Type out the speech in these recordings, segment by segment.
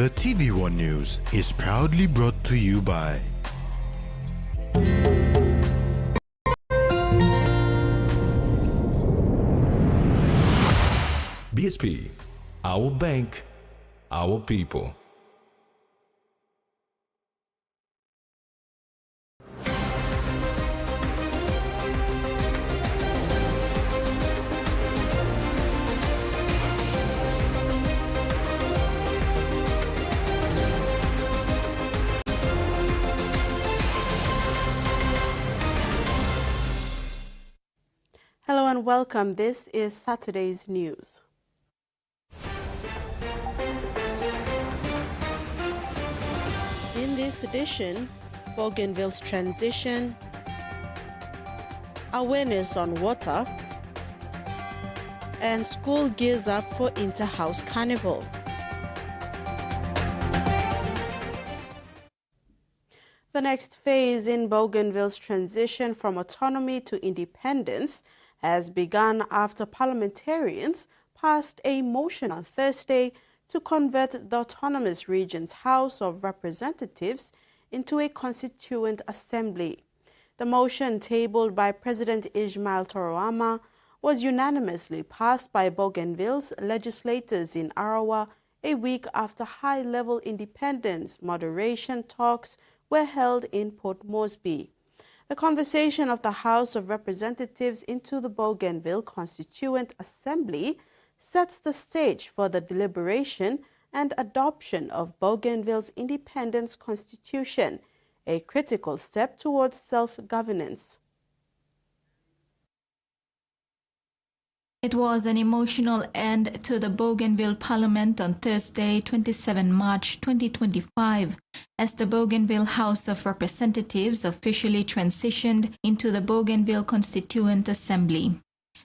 The Tvwan News is proudly brought to you by BSP, our bank, our people. Hello and welcome. This is Saturday's news. In this edition, Bougainville's transition, awareness on water, and school gears up for inter-house carnival. The next phase in Bougainville's transition from autonomy to independence has begun after parliamentarians passed a motion on Thursday to convert the autonomous region's House of Representatives into a constituent assembly. The motion, tabled by President Ismail Toroama, was unanimously passed by Bougainville's legislators in Arawa a week after high-level independence moderation talks were held in Port Moresby. The conversation of the House of Representatives into the Bougainville Constituent Assembly sets the stage for the deliberation and adoption of Bougainville's independence constitution, a critical step towards self-governance. It was an emotional end to the Bougainville Parliament on Thursday, 27 March 2025, as the Bougainville House of Representatives officially transitioned into the Bougainville Constituent Assembly.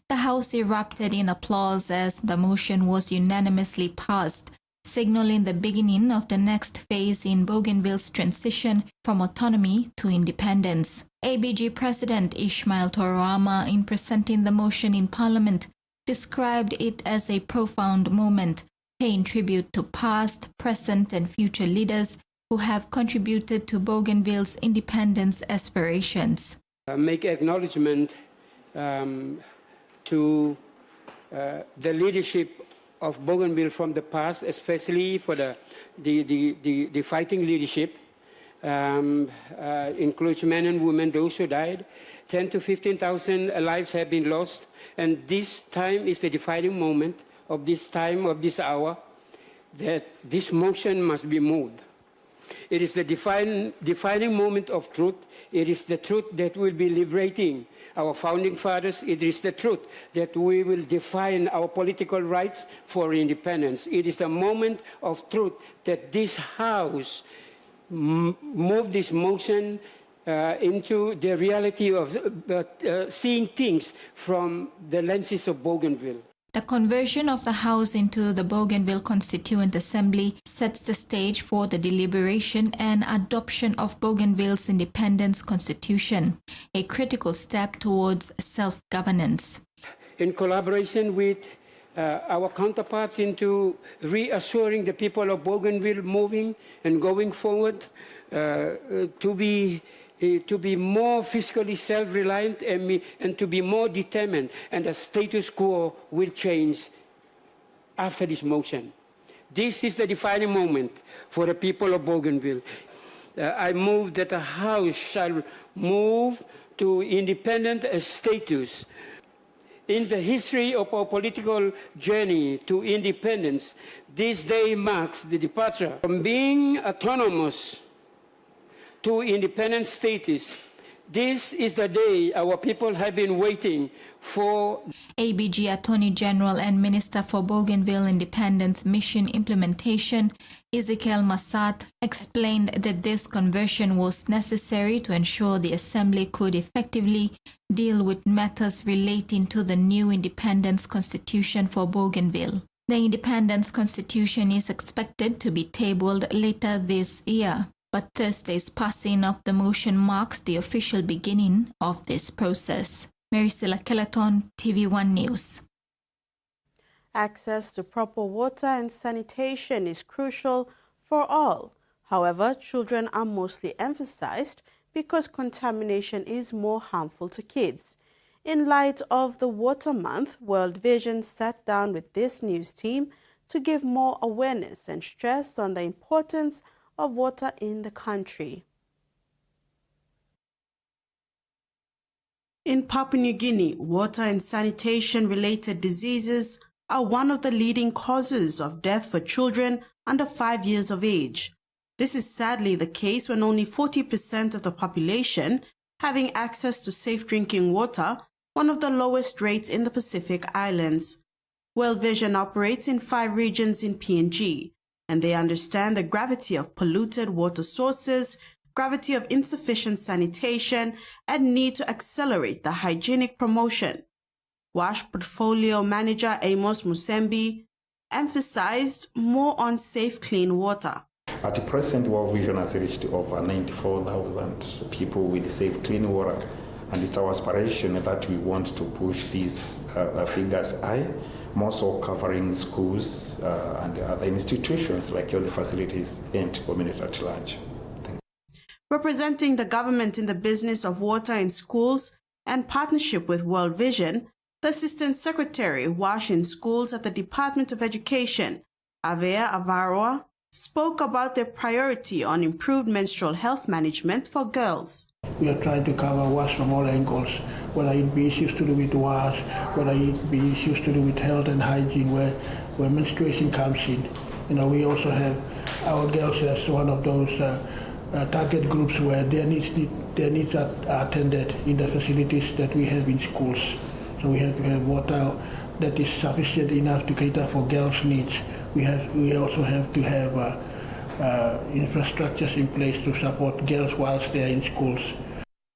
The House erupted in applause as the motion was unanimously passed, signaling the beginning of the next phase in Bougainville's transition from autonomy to independence. ABG President Ismail Toroama, in presenting the motion in Parliament, described it as a profound moment, paying tribute to past, present, and future leaders who have contributed to Bougainville's independence aspirations. Make acknowledgement to the leadership of Bougainville from the past, especially for the fighting leadership, includes men and women, those who died. 10 to 15,000 lives have been lost, and this time is the defining moment of this time, of this hour, that this motion must be moved. It is the defining moment of truth. It is the truth that will be liberating our founding fathers. It is the truth that we will define our political rights for independence. It is the moment of truth that this House move this motion into the reality of seeing things from the lenses of Bougainville. The conversion of the House into the Bougainville Constituent Assembly sets the stage for the deliberation and adoption of Bougainville's independence constitution, a critical step towards self-governance. In collaboration with our counterparts into reassuring the people of Bougainville moving and going forward to be more fiscally self-reliant and to be more determined, and the status quo will change after this motion. This is the defining moment for the people of Bougainville. I move that the House shall move to independent status. In the history of our political journey to independence, this day marks the departure from being autonomous to independent status. This is the day our people have been waiting for. ABG Attorney General and Minister for Bougainville Independence Mission Implementation, Ezekiel Massat, explained that this conversion was necessary to ensure the Assembly could effectively deal with matters relating to the new independence constitution for Bougainville. The independence constitution is expected to be tabled later this year, but Thursday's passing of the motion marks the official beginning of this process. Maricela Caledonia, Tvwan News. Access to proper water and sanitation is crucial for all. However, children are mostly emphasized because contamination is more harmful to kids. In light of the Water Month, World Vision sat down with this news team to give more awareness and stress on the importance of water in the country. In Papua New Guinea, water and sanitation-related diseases are one of the leading causes of death for children under 5 years of age. This is sadly the case when only 40% of the population having access to safe drinking water, one of the lowest rates in the Pacific Islands. World Vision operates in 5 regions in PNG, and they understand the gravity of polluted water sources, gravity of insufficient sanitation, and need to accelerate the hygienic promotion. WASH Portfolio Manager Amos Musembi emphasized more on safe, clean water. At the present, World Vision has reached over 94,000 people with safe, clean water, and it's our aspiration that we want to push these figures high, more so covering schools and other institutions like health facilities and community at large. Representing the government in the business of water in schools and partnership with World Vision, the Assistant Secretary, WASH in Schools at the Department of Education, Avea Avaroa, spoke about their priority on improved menstrual health management for girls. We are trying to cover WASH from all angles, whether it be issues to do with WASH, whether it be issues to do with health and hygiene, where menstruation comes in. You know, we also have our girls as one of those target groups where their needs are attended in the facilities that we have in schools. So we have to have water that is sufficient enough to cater for girls' needs. We also have to have infrastructures in place to support girls whilst they are in schools.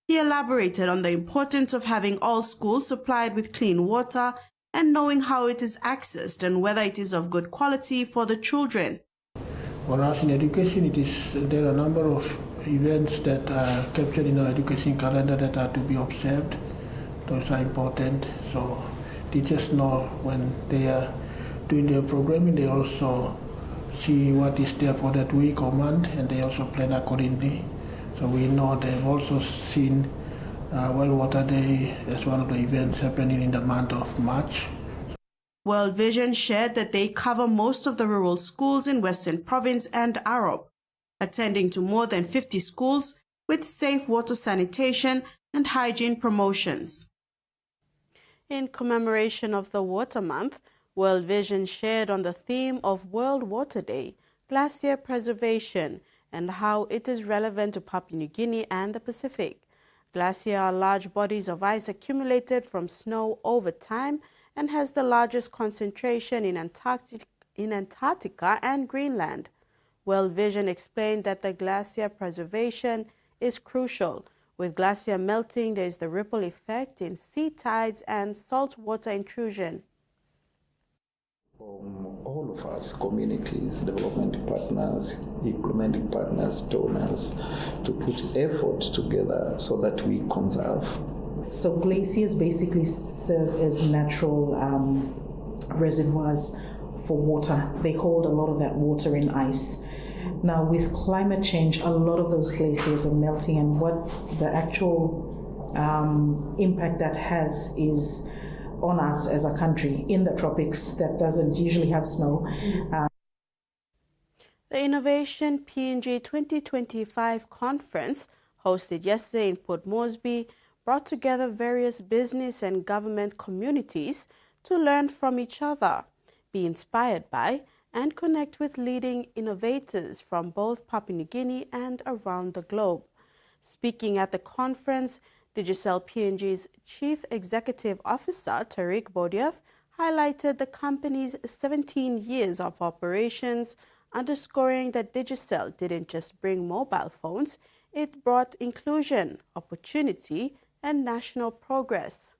He elaborated on the importance of having all schools supplied with clean water and knowing how it is accessed and whether it is of good quality for the children. For us in education, there are a number of events that are captured in our education calendar that are to be observed. Those are important. So teachers know when they are doing their programming, they also see what is there for that week or month, and they also plan accordingly. So we know they've also seen World Water Day as one of the events happening in the month of March. World Vision shared that they cover most of the rural schools in Western Province and Arab, attending to more than 50 schools with safe water sanitation and hygiene promotions. In commemoration of the Water Month, World Vision shared on the theme of World Water Day, glacier preservation, and how it is relevant to Papua New Guinea and the Pacific. Glaciers are large bodies of ice accumulated from snow over time and has the largest concentration in Antarctica and Greenland. World Vision explained that the glacier preservation is crucial. With glacier melting, there is the ripple effect in sea tides and saltwater intrusion. All of us, communities, development partners, implementing partners, donors, to put effort together so that we conserve. So glaciers basically serve as natural reservoirs for water. They hold a lot of that water in ice. Now with climate change, a lot of those glaciers are melting, and what the actual impact that has is on us as a country in the tropics that doesn't usually have snow. The Innovation PNG 2025 conference, hosted yesterday in Port Moresby, brought together various business and government communities to learn from each other, be inspired by, and connect with leading innovators from both Papua New Guinea and around the globe. Speaking at the conference, Digicel PNG's Chief Executive Officer, Tariq Bodiev, highlighted the company's 17 years of operations, underscoring that Digicel didn't just bring mobile phones, it brought inclusion, opportunity, and national progress.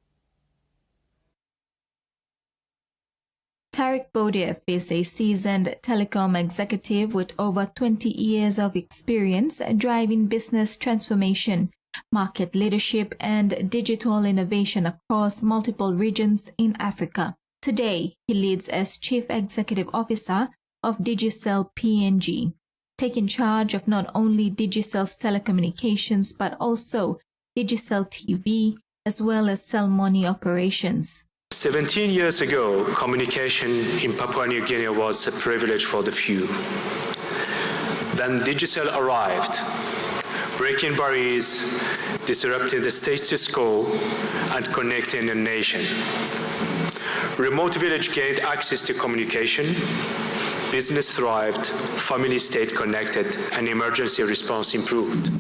Tariq Bodiev is a seasoned telecom executive with over 20 years of experience driving business transformation, market leadership, and digital innovation across multiple regions in Africa. Today, he leads as Chief Executive Officer of Digicel PNG. taking charge of not only Digicel's telecommunications but also Digicel TV, as well as cell money operations. 17 years ago, communication in Papua New Guinea was a privilege for the few. Then Digicel arrived, breaking barriers, disrupting the status quo, and connecting the nation. Remote village gained access to communication, business thrived, family stayed connected, and emergency response improved.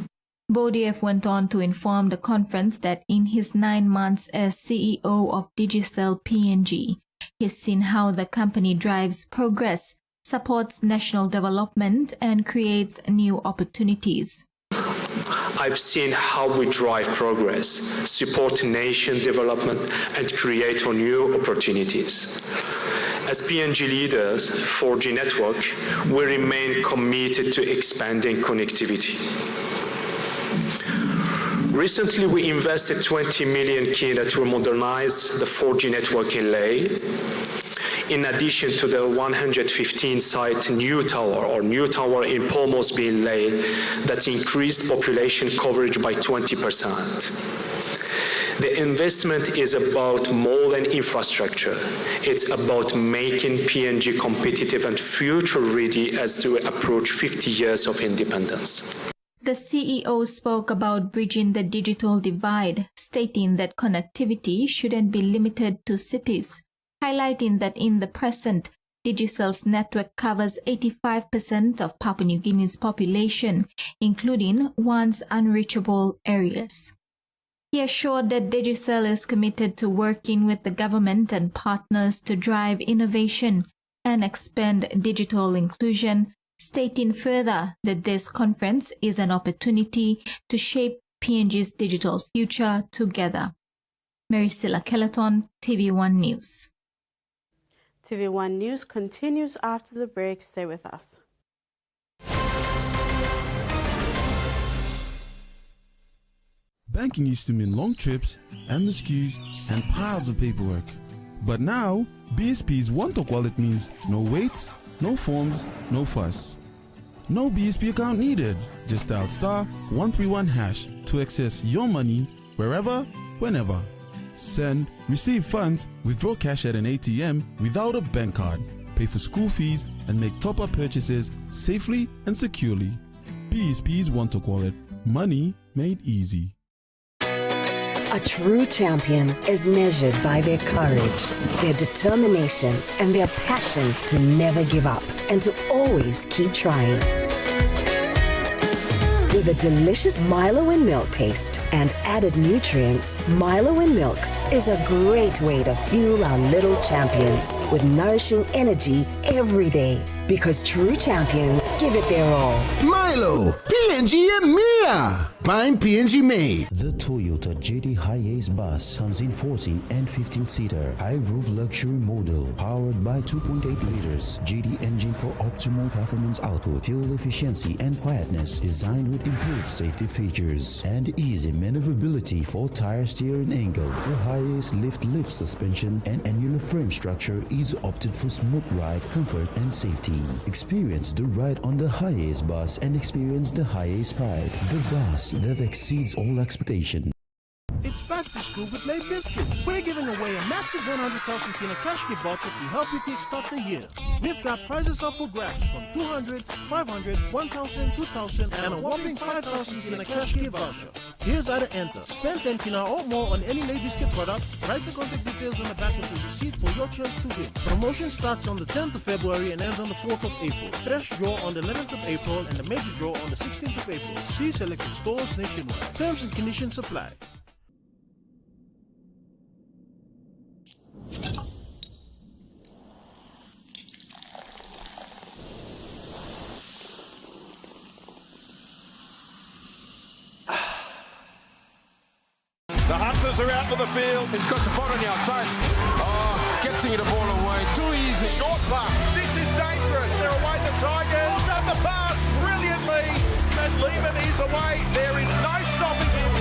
Bodiev went on to inform the conference that in his 9 months as CEO of Digicel PNG, he's seen how the company drives progress, supports national development, and creates new opportunities. I've seen how we drive progress, support nation development, and create new opportunities. As PNG leaders, 4G network, we remain committed to expanding connectivity. Recently, we invested 20 million kina to modernize the 4G network in Leh, in addition to the 115-site new tower in Polmos in Leh that increased population coverage by 20%. The investment is about more than infrastructure. It's about making PNG competitive and future-ready as we approach 50 years of independence. The CEO spoke about bridging the digital divide, stating that connectivity shouldn't be limited to cities, highlighting that in the present, Digicel's network covers 85% of Papua New Guinea's population, including once unreachable areas. He assured that Digicel is committed to working with the government and partners to drive innovation and expand digital inclusion, stating further that this conference is an opportunity to shape PNG's digital future together. Maricela Kelleton, TV1 News. TV1 News continues after the break. Stay with us. Banking used to mean long trips, endless queues, and piles of paperwork. But now, BSP's One Talk Wallet means no waits, no forms, no fuss. No BSP account needed. Just dial *131# to access your money wherever, whenever. Send, receive funds, withdraw cash at an ATM without a bank card, pay for school fees, and make top-up purchases safely and securely. BSP's One Talk Wallet. Money made easy. A true champion is measured by their courage, their determination, and their passion to never give up and to always keep trying. With a delicious Milo in milk taste and added nutrients, Milo in milk is a great way to fuel our little champions with nourishing energy every day. Because true champions give it their all. Milo, PNG and Mia. Find PNG made. The Toyota JD Hi-Ace bus comes in 14 and 15-seater high-roof luxury model powered by 2.8 liters JD engine for optimal performance output, fuel efficiency, and quietness. Designed with improved safety features and easy maneuverability for tire steering angle. The Hi-Ace lift suspension and annular frame structure is opted for smooth ride, comfort, and safety. Experience the ride on the Hi-Ace bus and experience the Hi-Ace pride. The bus that exceeds all expectation. It's back to school with Lay Biscuits. We're giving away a massive 100,000 kina cash gift voucher to help you kickstart the year. We've got prizes up for grabs from 200, 500, 1,000, 2,000, and a whopping 5,000 kina cash gift voucher. Here's how to enter. Spend 10 kina or more on any Lay Biscuit product. Write the contact details on the back of the receipt for your chance to win. Promotion starts on the 10th of February and ends on the 4th of April. Fresh draw on the 11th of April and the major draw on the 16th of April. See selected stores nationwide. Terms and conditions apply. The Hunters are out to the field. He's got the ball on the outside. Oh, getting the ball away. Too easy. Short pass. This is dangerous. They're away the Tigers. Pulls up the pass brilliantly. And Lehman is away. There is no stopping him.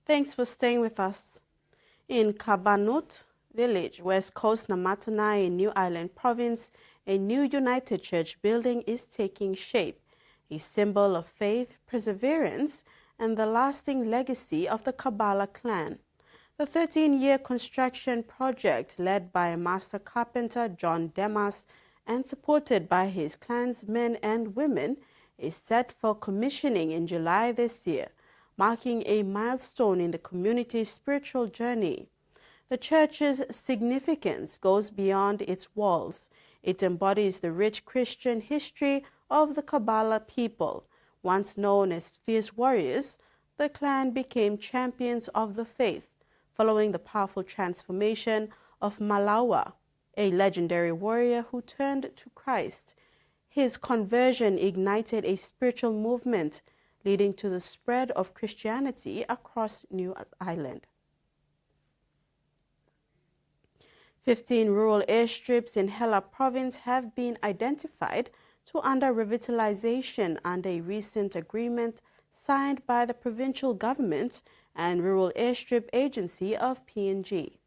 Thanks for staying with us. In Kabanut, Village, West Coast Namatanai in New Island Province, a new United Church building is taking shape, a symbol of faith, perseverance, and the lasting legacy of the Kabbalah clan. The 13-year construction project, led by master carpenter John Demas and supported by his clan's men and women, is set for commissioning in July this year, marking a milestone in the community's spiritual journey. The church's significance goes beyond its walls. It embodies the rich Christian history of the Kabbalah people. Once known as fierce warriors, the clan became champions of the faith, following the powerful transformation of Malawa, a legendary warrior who turned to Christ. His conversion ignited a spiritual movement, leading to the spread of Christianity across New Island. 15 rural airstrips in Hela province have been identified to under revitalization under a recent agreement signed by the provincial government and Rural Airstrip Agency of PNG.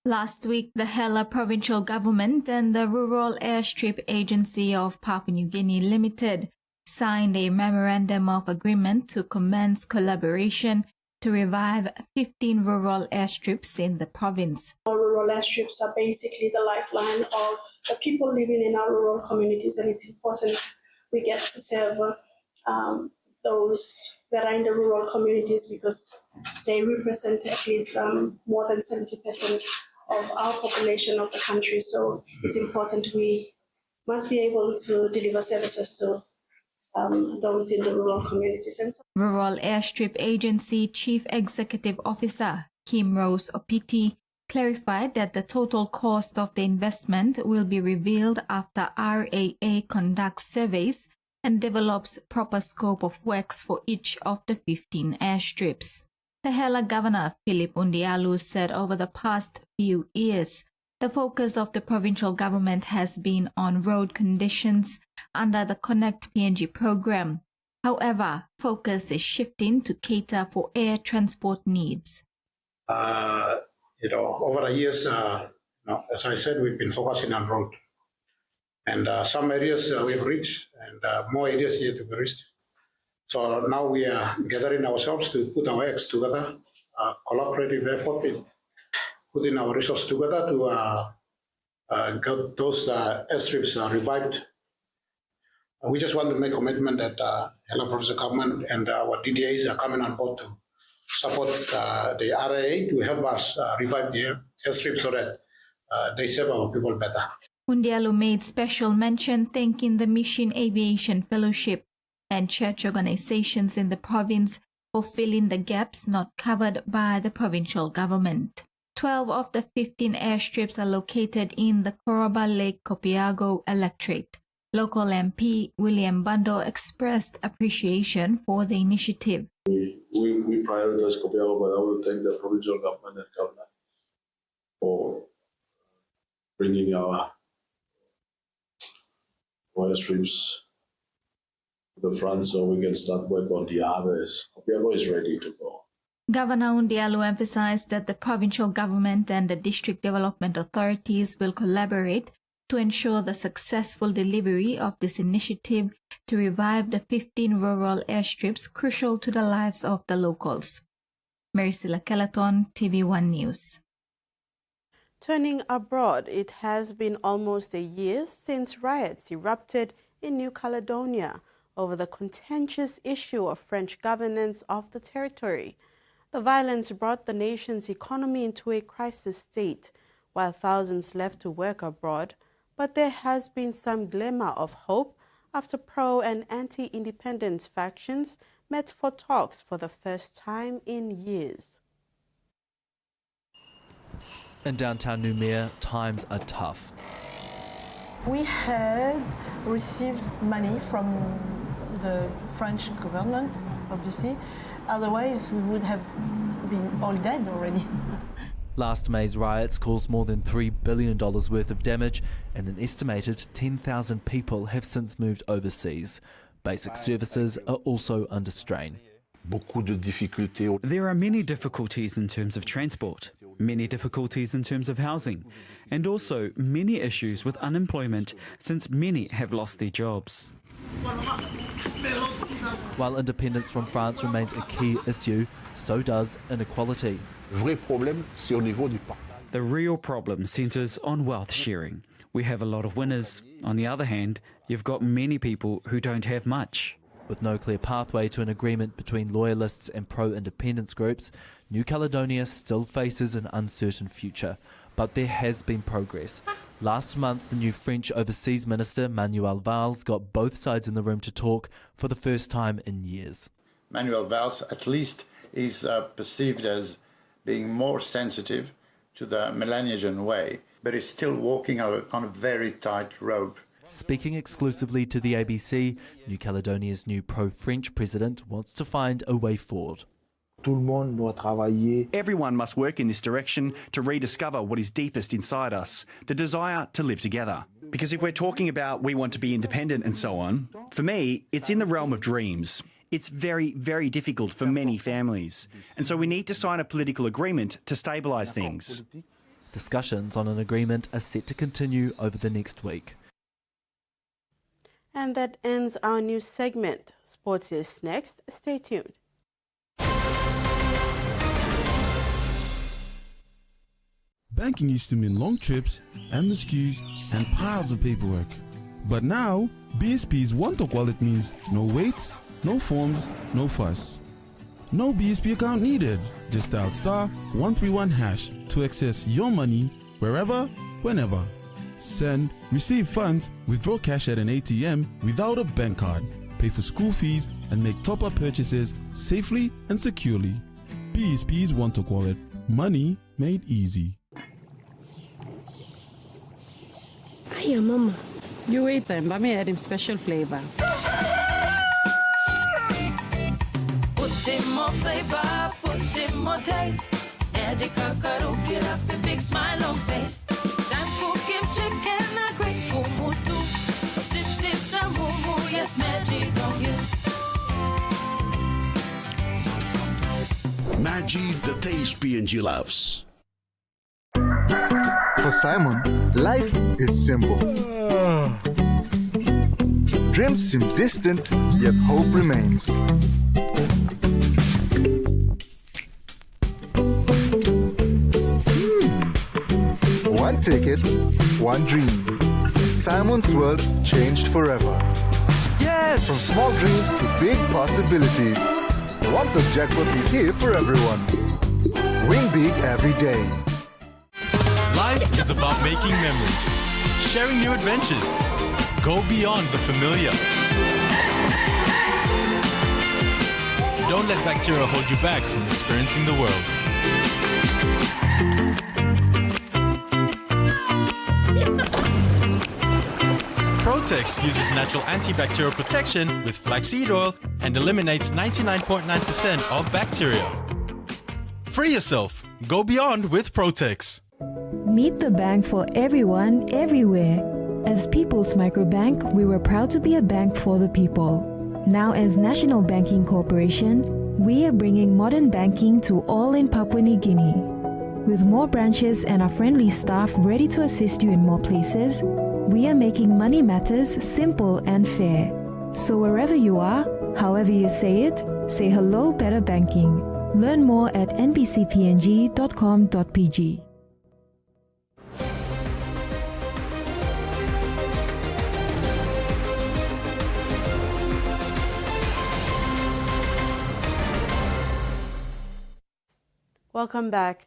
Last week, the Hela provincial government and the Rural Airstrip Agency of Papua New Guinea Limited signed a memorandum of agreement to commence collaboration to revive 15 rural airstrips in the province. Our rural airstrips are basically the lifeline of the people living in our rural communities, and it's important we get to serve those that are in the rural communities because they represent at least more than 70% of our population of the country. So it's important we must be able to deliver services to those in the rural communities. And so Rural Airstrip Agency Chief Executive Officer Kim Rose Opiti clarified that the total cost of the investment will be revealed after RAA conducts surveys and develops proper scope of works for each of the 15 airstrips. The Hela Governor Philip Undialu said over the past few years, the focus of the provincial government has been on road conditions under the Connect PNG program. However, focus is shifting to cater for air transport needs. Over the years, as I said, we've been focusing on road. And some areas we've reached and more areas yet to be reached. So now we are gathering ourselves to put our eggs together, collaborative effort with putting our resources together to get those airstrips revived. We just want to make a commitment that Hela Provincial Government and our DDAs are coming on board to support the RAA to help us revive the airstrips so that they serve our people better. Undialu made special mention thanking the Mission Aviation Fellowship and church organizations in the province for filling the gaps not covered by the provincial government. 12 of the 15 airstrips are located in the Koroba Lake Copiago electorate. Local MP William Bando expressed appreciation for the initiative. We prioritize Copiago, but I will thank the provincial government and government for bringing our airstrips to the front so we can start work on the others. Copiago is ready to go. Governor Undialu emphasized that the provincial government and the district development authorities will collaborate to ensure the successful delivery of this initiative to revive the 15 rural airstrips crucial to the lives of the locals. Maricela Caleton, TV1 News. Turning abroad, it has been almost a year since riots erupted in New Caledonia over the contentious issue of French governance of the territory. The violence brought the nation's economy into a crisis state, while thousands left to work abroad. But there has been some glimmer of hope after pro- and anti-independence factions met for talks for the first time in years. In downtown Noumea, times are tough. We had received money from the French government, obviously. Otherwise, we would have been all dead already. Last May's riots caused more than $3 billion worth of damage, and an estimated 10,000 people have since moved overseas. Basic services are also under strain. There are many difficulties in terms of transport, many difficulties in terms of housing, and also many issues with unemployment since many have lost their jobs. While independence from France remains a key issue, so does inequality. The real problem centres on wealth sharing. We have a lot of winners. On the other hand, you've got many people who don't have much. With no clear pathway to an agreement between loyalists and pro-independence groups, New Caledonia still faces an uncertain future. But there has been progress. Last month, the new French Overseas Minister, Manuel Valls, got both sides in the room to talk for the first time in years. Manuel Valls, at least, is perceived as being more sensitive to the Melanesian way, but is still walking on a very tight rope. Speaking exclusively to the ABC, New Caledonia's new pro-French president wants to find a way forward. Everyone must work in this direction to rediscover what is deepest inside us, the desire to live together. Because if we're talking about we want to be independent and so on, for me, it's in the realm of dreams. It's very, very difficult for many families. And so we need to sign a political agreement to stabilise things. Discussions on an agreement are set to continue over the next week. And that ends our news segment. Sports is next. Stay tuned. Banking used to mean long trips, endless queues, and piles of paperwork. But now, BSP's one-talk wallet means no waits, no forms, no fuss. No BSP account needed. Just dial *131# to access your money wherever, whenever. Send, receive funds, withdraw cash at an ATM without a bank card, pay for school fees, and make top-up purchases safely and securely. BSP's one-talk wallet. Money made easy. Hiya, Mama. You wait then, but me add him special flavor. Put in more flavor, put in more taste. Add your cocoa, get up a big smile on face. Time for Kim chicken, a great fumu too. Sip, sip, the moo, yes, magic on you. Maggi, the taste PNG loves. For Simon, life is simple. Dreams seem distant, yet hope remains. One ticket, one dream. Simon's world changed forever. Yes! From small dreams to big possibilities. One Talk Jackpot is here for everyone. Win big every day. Life is about making memories, sharing new adventures. Go beyond the familiar. Don't let bacteria hold you back from experiencing the world. Protex uses natural antibacterial protection with flaxseed oil and eliminates 99.9% of bacteria. Free yourself. Go beyond with Protex. Meet the bank for everyone, everywhere. As People's Microbank, we were proud to be a bank for the people. Now as National Banking Corporation, we are bringing modern banking to all in Papua New Guinea. With more branches and our friendly staff ready to assist you in more places, we are making money matters simple and fair. So wherever you are, however you say it, say hello better banking. Learn more at nbcpng.com.pg. Welcome back.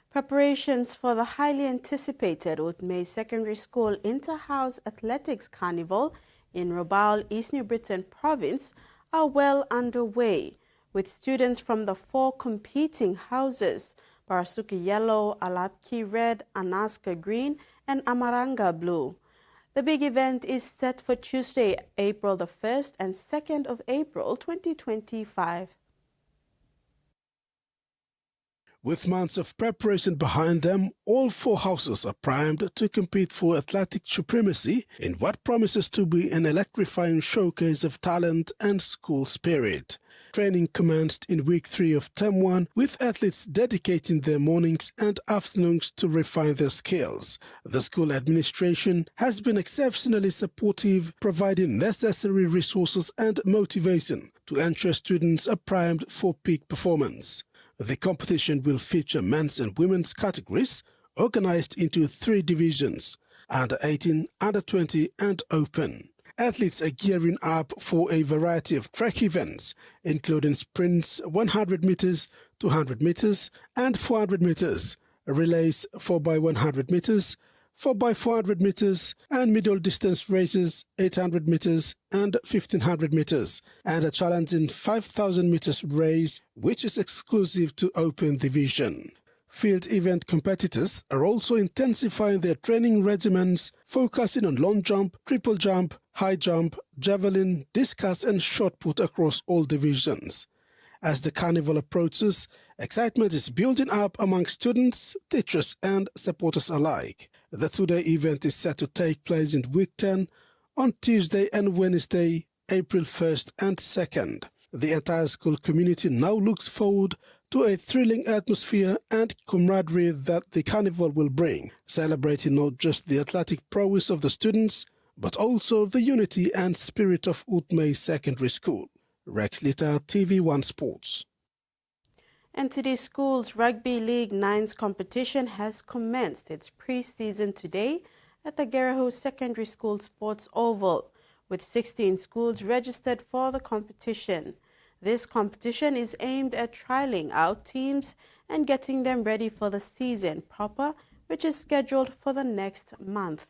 Preparations for the highly anticipated Utme Secondary School Inter-House Athletics Carnival in Rabaul, East New Britain Province are well underway, with students from the 4 competing houses, Parasuki Yellow, Alapki Red, Anaska Green, and Amaranga Blue. The big event is set for Tuesday, April the 1st and 2nd of April 2025. With months of preparation behind them, all 4 houses are primed to compete for athletic supremacy in what promises to be an electrifying showcase of talent and school spirit. Training commenced in week 3 of Term 1, with athletes dedicating their mornings and afternoons to refine their skills. The school administration has been exceptionally supportive, providing necessary resources and motivation to ensure students are primed for peak performance. The competition will feature men's and women's categories, organized into 3 divisions: under 18, under 20 and open. Athletes are gearing up for a variety of track events, including sprints 100 meters, 200 meters and 400 meters, relays 4x100 meters, 4x400 meters and middle distance races 800 meters and 1500 meters, and a challenging 5000 meters race which is exclusive to open division. Field event competitors are also intensifying their training regimens, focusing on long jump, triple jump, high jump, javelin, discus and shot put across all divisions. As the carnival approaches, excitement is building up among students, teachers and supporters alike. The 2-day event is set to take place in week 10 on Tuesday and Wednesday, April 1st and 2nd. The entire school community now looks forward to a thrilling atmosphere and camaraderie that the carnival will bring, celebrating not just the athletic prowess of the students, but also the unity and spirit of Utmei Secondary School. Rex Litter, TV1 Sports. NTD Schools Rugby League 9's competition has commenced its pre-season today at the Geraho Secondary School Sports Oval, with 16 schools registered for the competition. This competition is aimed at trialing out teams and getting them ready for the season proper, which is scheduled for the next month.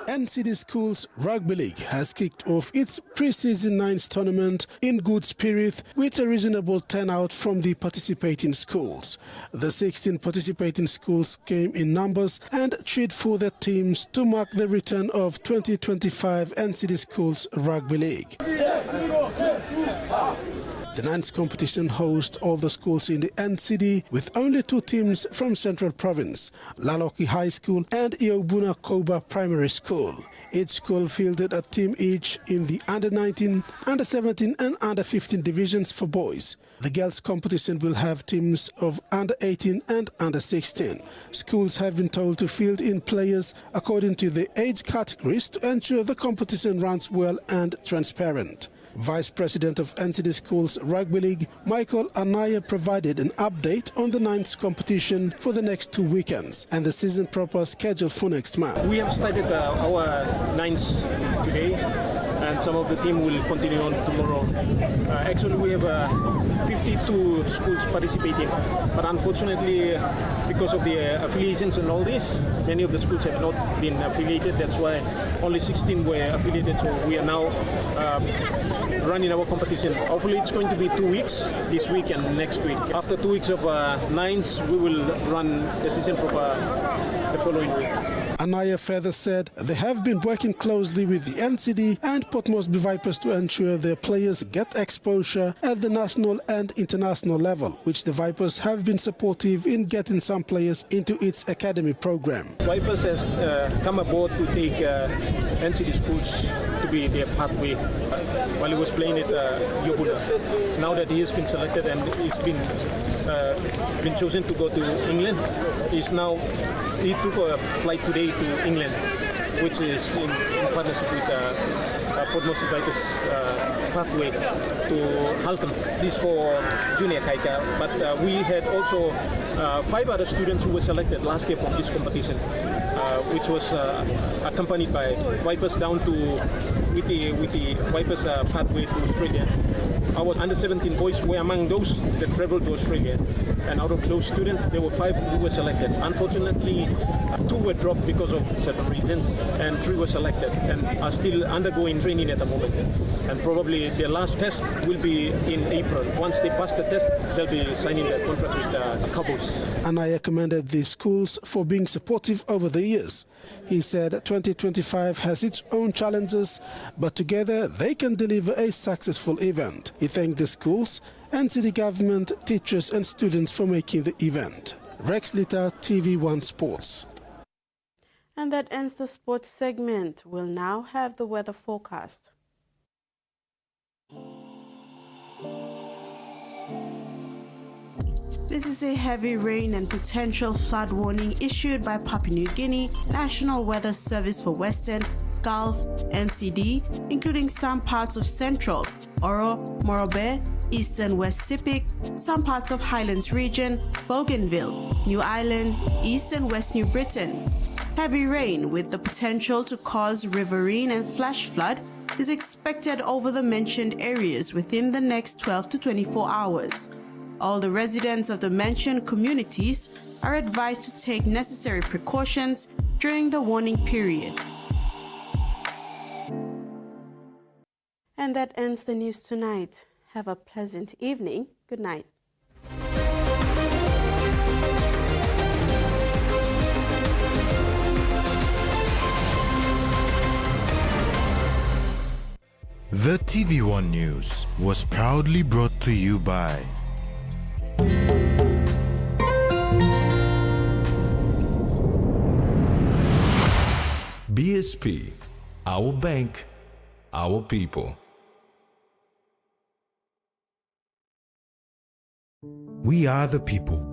NCD Schools Rugby League has kicked off its pre-season 9s tournament in good spirit with a reasonable turnout from the participating schools. The 16 participating schools came in numbers and cheered for their teams to mark the return of 2025 NCD Schools Rugby League. The 9th competition hosts all the schools in the NCD, with only 2 teams from Central Province, Laloki High School and Iobuna Koba Primary School. Each school fielded a team each in the under 19, under 17 and under 15 divisions for boys. The girls' competition will have teams of under 18 and under 16. Schools have been told to field in players according to the age categories to ensure the competition runs well and transparent. Vice President of NCD Schools Rugby League, Michael Anaya, provided an update on the 9th competition for the next 2 weekends and the season proper schedule for next month. We have started our 9s today, and some of the team will continue on tomorrow. Actually, we have 52 schools participating, but unfortunately, because of the affiliations and all this, many of the schools have not been affiliated. That's why only 16 were affiliated, so we are now running our competition. Hopefully it's going to be 2 weeks, this week and next week. After 2 weeks of 9s, we will run the season proper the following week. Anaya further said they have been working closely with the NCD and Port Moresby Vipers to ensure their players get exposure at the national and international level, which the Vipers have been supportive in getting some players into its academy program. Vipers has come aboard to take NCD schools to be their pathway while he was playing at Yobuna. Now that he has been selected and he's been chosen to go to England, he took a flight today to England, which is in partnership with Port Moresby Vipers pathway to Halcombe. This for junior Kaika, but we had also 5 other students who were selected last year from this competition, which was accompanied by Vipers down to with the Vipers pathway to Australia. Our under 17 boys were among those that traveled to Australia, and out of those students there were 5 who were selected. Unfortunately, 2 were dropped because of certain reasons, and 3 were selected and are still undergoing training at the moment, and probably their last test will be in April. Once they pass the test, they'll be signing the contract with Cowboys. Anaya commended the schools for being supportive over the years. He said 2025 has its own challenges, but together they can deliver a successful event. He thanked the schools, NCD government, teachers and students for making the event. Rex Litter, TV1 Sports. And that ends the sports segment. We'll now have the weather forecast. This is a heavy rain and potential flood warning issued by Papua New Guinea National Weather Service for Western, Gulf, NCD, including some parts of Central, Oro, Morobe, East and West Sepik, some parts of Highlands Region, Bougainville, New Ireland, East and West New Britain. Heavy rain with the potential to cause riverine and flash flood is expected over the mentioned areas within the next 12 to 24 hours. All the residents of the mentioned communities are advised to take necessary precautions during the warning period. And that ends the news tonight. Have a pleasant evening. Good night. The Tvwan News was proudly brought to you by BSP, our bank, our people. We are the people.